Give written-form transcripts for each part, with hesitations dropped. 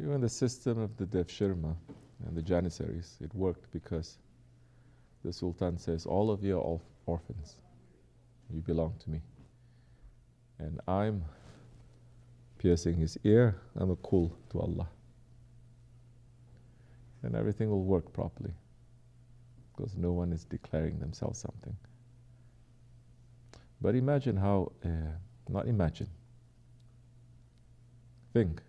Even the system of the devshirma and the janissaries, it worked because the Sultan says, all of you are orphans. You belong to me. And I'm piercing his ear, I'm a kul to Allah. And everything will work properly because no one is declaring themselves something. But imagine how, not imagine, think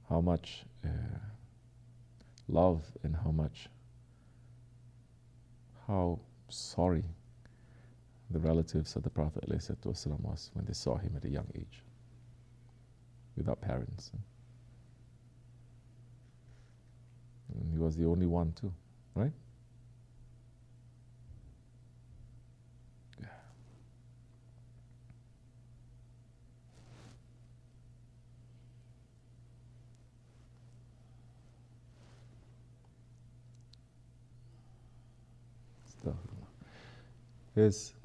how much love and how sorry the relatives of the Prophet ﷺ was when they saw him at a young age, without parents. And he was the only one too, right?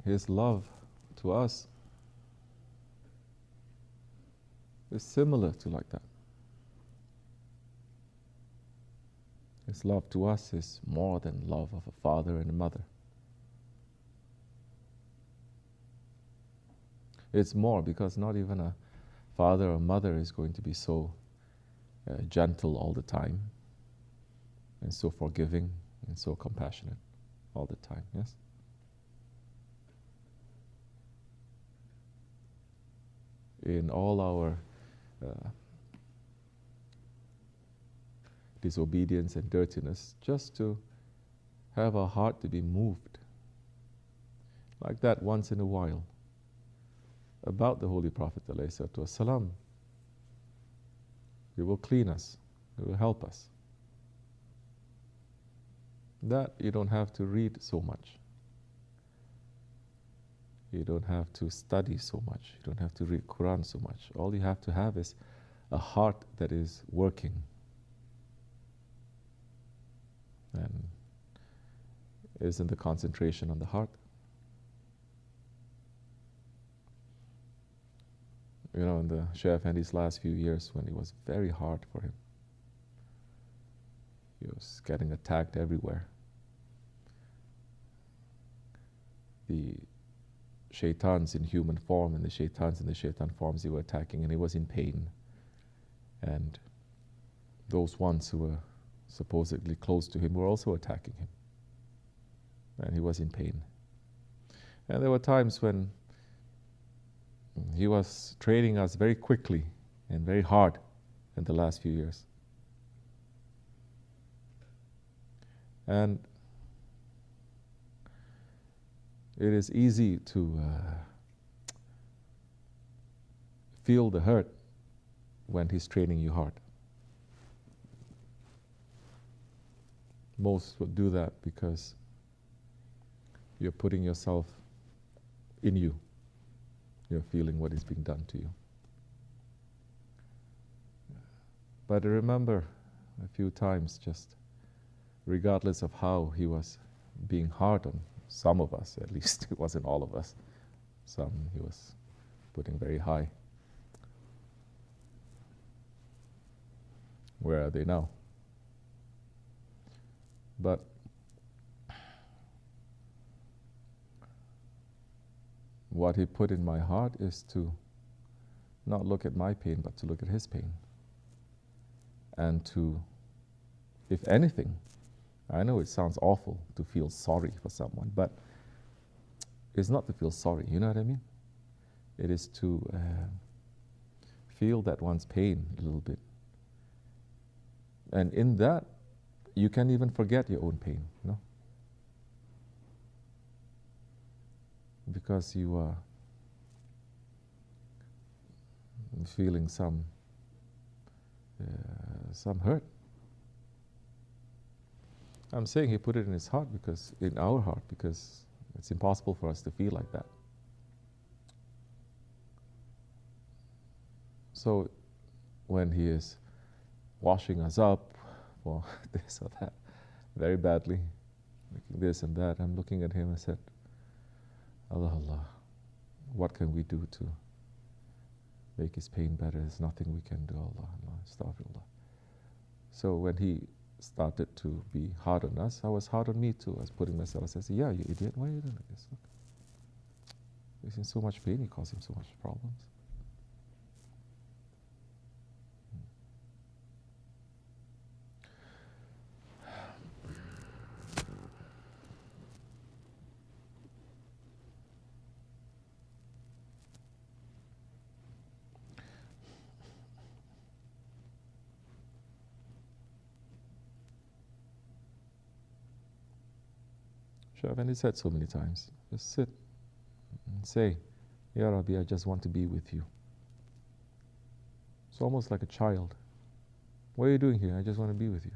His love to us is similar to like that. His love to us is more than love of a father and a mother. It's more because not even a father or mother is going to be so gentle all the time and so forgiving and so compassionate all the time, yes? In all our disobedience and dirtiness, just to have our heart to be moved like that once in a while about the Holy Prophet ﷺ, it will clean us, it will help us. That you don't have to read so much. You don't have to study so much. You don't have to read Quran so much. All you have to have is a heart that is working. And isn't the concentration on the heart? You know, in the Shaykh Efendi's last few years, when it was very hard for him, he was getting attacked everywhere. The shaitans in human form and the shaitans in the shaitan forms he were attacking, and he was in pain. And those ones who were supposedly close to him were also attacking him. And he was in pain. And there were times when he was training us very quickly and very hard in the last few years. And it is easy to feel the hurt when he's training you hard. Most would do that because you're putting yourself in you. You're feeling what is being done to you. But I remember a few times, just regardless of how he was being hard on some of us, at least it wasn't all of us. Some he was putting very high. Where are they now? But what he put in my heart is to not look at my pain, but to look at his pain. And to, if anything, I know it sounds awful to feel sorry for someone, but it's not to feel sorry, you know what I mean? It is to feel that one's pain a little bit. And in that, you can even forget your own pain, you know? Because you are feeling some hurt. I'm saying he put it in his heart because, in our heart, because it's impossible for us to feel like that. So when he is washing us up for this or that very badly, making this and that, I'm looking at him and said, Allah, Allah, what can we do to make his pain better. There's nothing we can do. Allah, Allah, astaghfirullah. So when he started to be hard on us, I was hard on me too. I was putting myself, I said, yeah, you idiot, why are you doing like this? Look. He's in so much pain, you cause him so much problems. And he said so many times, just sit and say, Ya Rabbi, I just want to be with you. It's almost like a child. What are you doing here? I just want to be with you.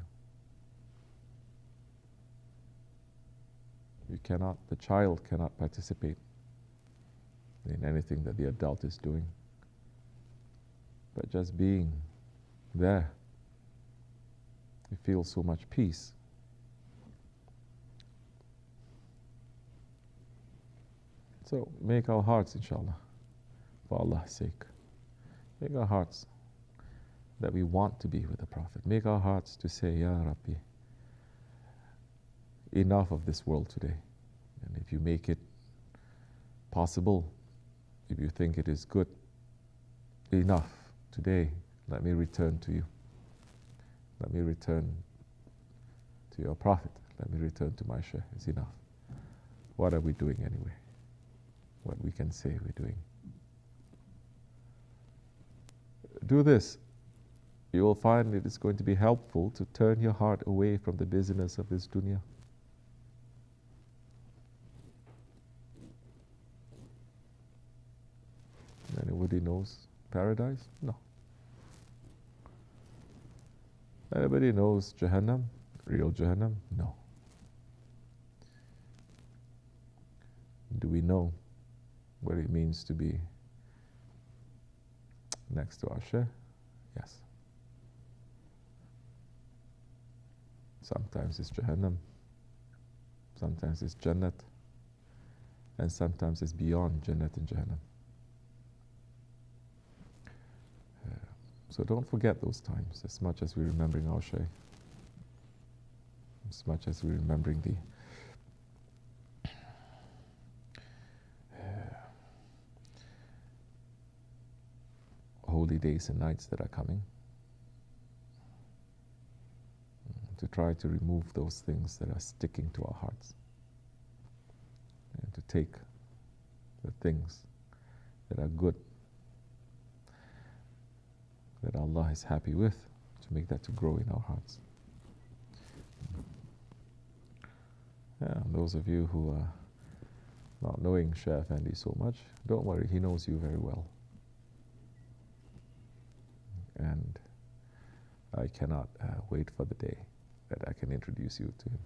The child cannot participate in anything that the adult is doing. But just being there, you feel so much peace. So make our hearts, inshallah, for Allah's sake. Make our hearts that we want to be with the Prophet. Make our hearts to say, Ya Rabbi, enough of this world today. And if you make it possible, if you think it is good, enough today, let me return to you. Let me return to your Prophet. Let me return to my Shaykh. It's enough. What are we doing anyway? What we can say we're doing. Do this. You will find it is going to be helpful to turn your heart away from the busyness of this dunya. Anybody knows paradise? No. Anybody knows Jahannam? Real Jahannam? No. Do we know what it means to be next to our Shaykh? Yes. Sometimes it's Jahannam, sometimes it's Jannat, and sometimes it's beyond Jannat and Jahannam. So don't forget those times as much as we're remembering our Shaykh, as much as we're remembering the holy days and nights that are coming, to try to remove those things that are sticking to our hearts and to take the things that are good, that Allah is happy with, to make that to grow in our hearts. Yeah, those of you who are not knowing Shaykh Effendi so much, don't worry, he knows you very well. And I cannot wait for the day that I can introduce you to him.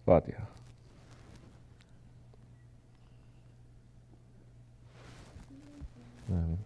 Fatiha. Amen.